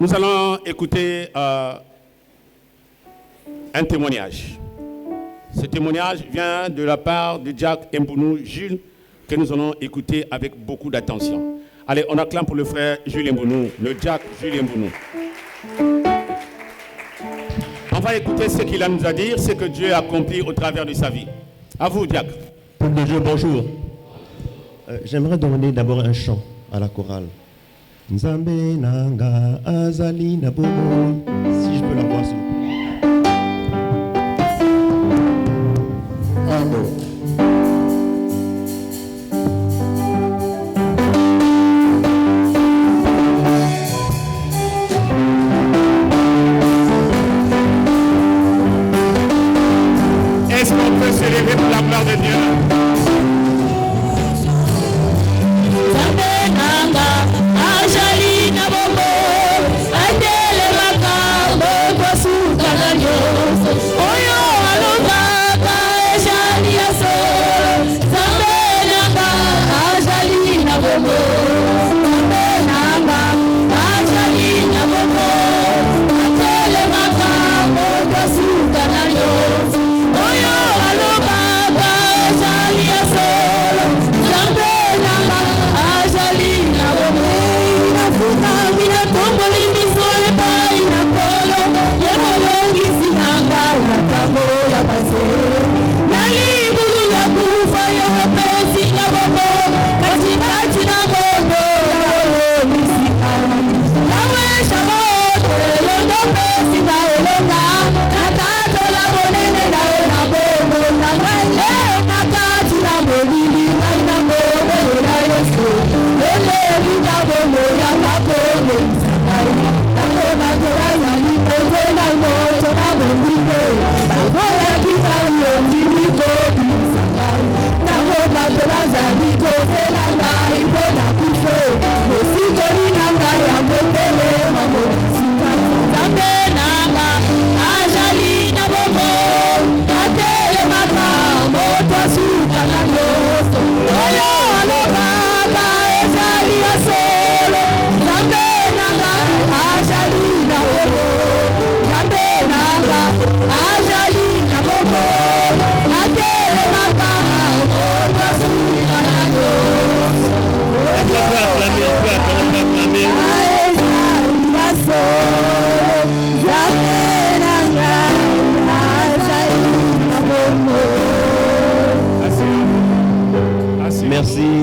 Nous allons écouter un témoignage. Ce témoignage vient de la part de Jack Mbounou Jules, que nous allons écouter avec beaucoup d'attention. Allez, on acclame pour le frère Jules Mbounou, le Jack Jules Mbounou. On va écouter ce qu'il a nous à dire, ce que Dieu a accompli au travers de sa vie. À vous, Jack. Peuple de Dieu, bonjour. J'aimerais demander d'abord un chant à la chorale. Nzambe nanga azali na bomo. Si je peux l'avoir s'il vous plaît. Amen. Est-ce qu'on peut se lever pour la gloire de Dieu?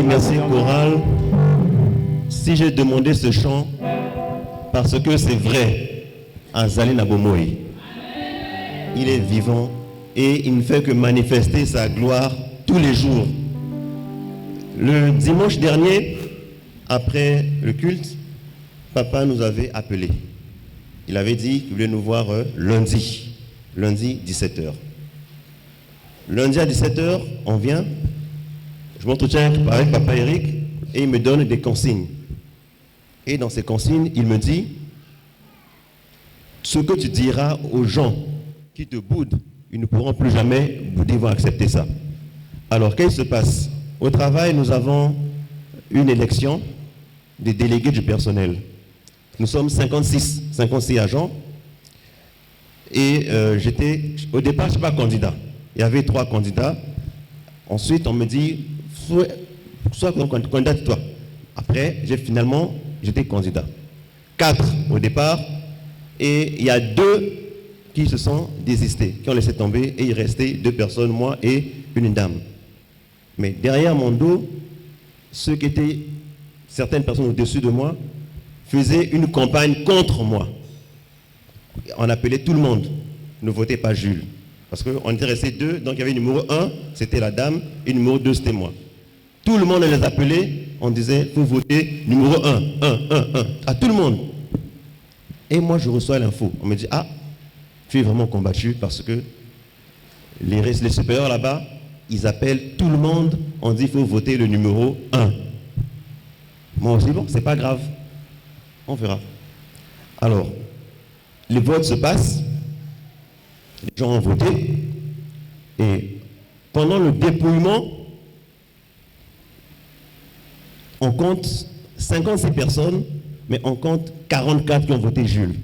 Merci chorale. Si j'ai demandé ce chant, parce que c'est vrai, Azali Nabomoy, il est vivant et il ne fait que manifester sa gloire tous les jours. Le dimanche dernier, après le culte, papa nous avait appelé. Il avait dit qu'il voulait nous voir lundi 17h. Lundi à 17h, on vient. Je m'entretiens avec papa Eric et il me donne des consignes. Et dans ces consignes, il me dit, ce que tu diras aux gens qui te boudent, ils ne pourront plus jamais bouder, ils vont accepter ça. Alors, qu'est-ce qui se passe? Au travail, nous avons une élection des délégués du personnel. Nous sommes 56 agents. Et au départ, je ne suis pas candidat. Il y avait 3 candidats. Ensuite, on me dit, sois candidat toi. Après, j'étais candidat. 4 au départ. Et il y a 2 qui se sont désistés, qui ont laissé tomber. Et il restait 2 personnes, moi et une dame. Mais derrière mon dos, certaines personnes au-dessus de moi, faisaient une campagne contre moi. On appelait tout le monde. Ne votez pas Jules. Parce qu'on était restés 2, donc il y avait numéro 1, c'était la dame, et numéro 2, c'était moi. Tout le monde les appelait, on disait, vous votez numéro 1, à tout le monde. Et moi, je reçois l'info. On me dit, tu es vraiment combattu parce que les supérieurs là-bas, ils appellent tout le monde, on dit, il faut voter le numéro 1. Moi, on dit, bon, c'est pas grave, on verra. Alors, les votes se passent. Les gens ont voté et pendant le dépouillement, on compte 56 personnes mais on compte 44 qui ont voté Jules.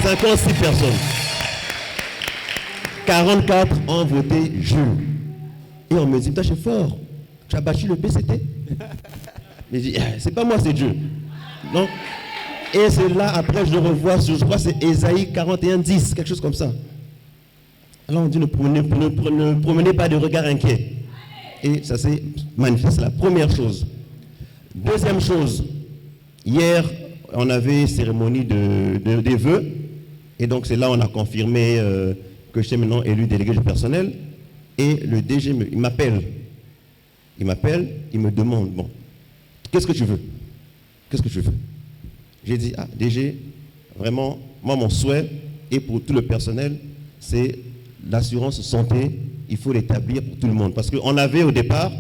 56 personnes. 44 ont voté Jules. Et on me dit, putain, c'est fort. Tu as battu le PCT? Mais je dis, c'est pas moi, c'est Dieu. Non? Et c'est là, après, je le revois, je crois que c'est Ésaïe 41, 10, quelque chose comme ça. Alors on dit, ne promenez pas de regard inquiet. Et ça s'est manifesté, c'est la première chose. Deuxième chose, hier, on avait cérémonie des vœux. Et donc c'est là on a confirmé que je suis maintenant élu délégué du personnel. Et le DG, il m'appelle. Il me demande, bon, qu'est-ce que tu veux? Qu'est-ce que tu veux? J'ai dit, DG, vraiment, moi mon souhait, et pour tout le personnel, c'est l'assurance santé, il faut l'établir pour tout le monde. Parce qu'on avait au départ,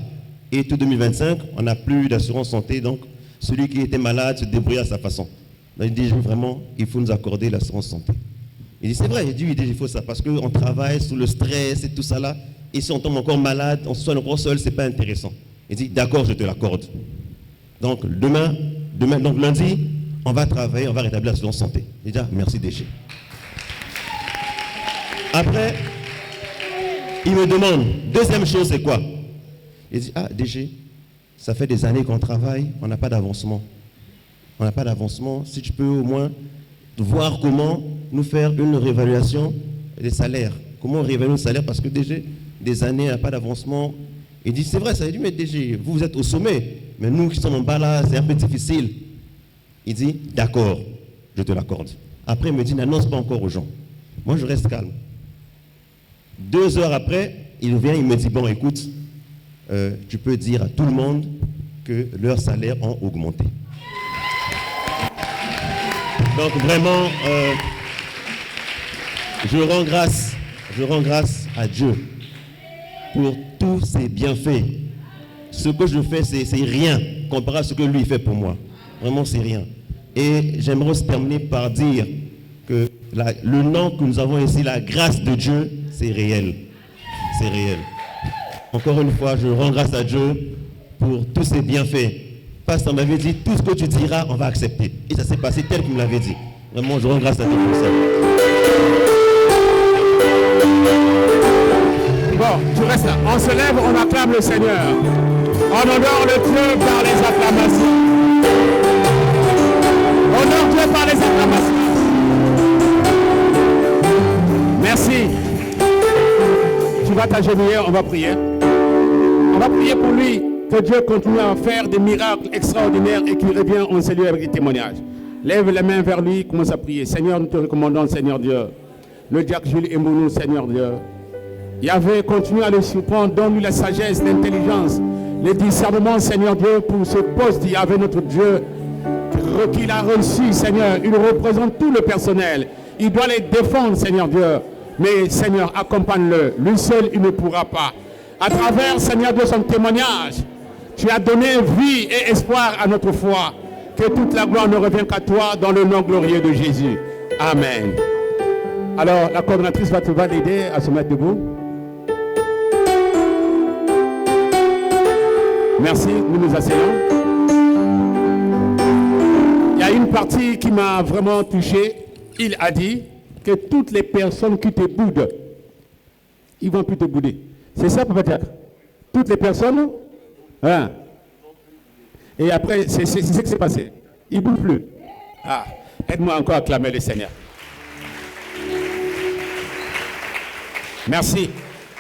et tout 2025, on n'a plus d'assurance santé, donc celui qui était malade se débrouillait à sa façon. Donc il dit, vraiment, il faut nous accorder l'assurance santé. Il dit, c'est vrai, il faut ça, parce qu'on travaille sous le stress et tout ça là, et si on tombe encore malade, on se soigne encore seul, c'est pas intéressant. Il dit, d'accord, je te l'accorde. Donc demain, donc lundi, on va travailler, on va rétablir l'assurance santé. Il dit, merci DG. Après, il me demande, deuxième chose, c'est quoi? Il dit, DG, ça fait des années qu'on travaille, on n'a pas d'avancement. On n'a pas d'avancement. Si tu peux au moins voir comment nous faire une réévaluation des salaires. Comment réévaluer le salaire? Parce que DG, des années, on n'a pas d'avancement. Il dit, c'est vrai, ça a dit, mais DG, vous êtes au sommet. Mais nous qui sommes en bas là, c'est un peu difficile. Il dit, d'accord, je te l'accorde. Après, il me dit, n'annonce pas encore aux gens. Moi, je reste calme. 2 heures après, il vient, il me dit, bon, écoute, tu peux dire à tout le monde que leurs salaires ont augmenté. Donc vraiment, je rends grâce à Dieu pour tous ses bienfaits. Ce que je fais, c'est rien comparé à ce que lui fait pour moi. Vraiment, c'est rien. Et j'aimerais aussi terminer par dire que le nom que nous avons ici, la grâce de Dieu, c'est réel. C'est réel. Encore une fois, je rends grâce à Dieu pour tous ses bienfaits. Pasteur m'avait dit, tout ce que tu diras, on va accepter. Et ça s'est passé tel qu'il me l'avait dit. Vraiment, je rends grâce à Dieu pour ça. Bon, tu restes là. On se lève, on acclame le Seigneur. On honore le Dieu par les acclamations. On honore Dieu par les acclamations. Merci. Tu vas t'agenouiller, on va prier. On va prier pour lui, que Dieu continue à faire des miracles extraordinaires et qu'il revienne en salut avec des témoignages. Lève les mains vers lui, commence à prier. Seigneur, nous te recommandons, Seigneur Dieu. Le diacre Jules Mbounou, Seigneur Dieu. Yahvé, continue à le surprendre, donne-lui la sagesse, l'intelligence, le discernement, Seigneur Dieu, pour ce poste d'Yahvé, notre Dieu, qu'il a reçu, Seigneur. Il représente tout le personnel. Il doit les défendre, Seigneur Dieu. Mais, Seigneur, accompagne-le. Lui seul, il ne pourra pas. À travers, Seigneur Dieu, son témoignage, tu as donné vie et espoir à notre foi. Que toute la gloire ne revienne qu'à toi dans le nom glorieux de Jésus. Amen. Alors, la coordonnatrice va l'aider à se mettre debout. Merci, nous nous asseyons. Il y a une partie qui m'a vraiment touché. Il a dit que toutes les personnes qui te boudent, ils ne vont plus te bouder. C'est ça peut-être? Toutes les personnes, hein? Et après, c'est ce qui s'est passé. Il ne bouge plus. Aide-moi encore à acclamer le Seigneur. Merci.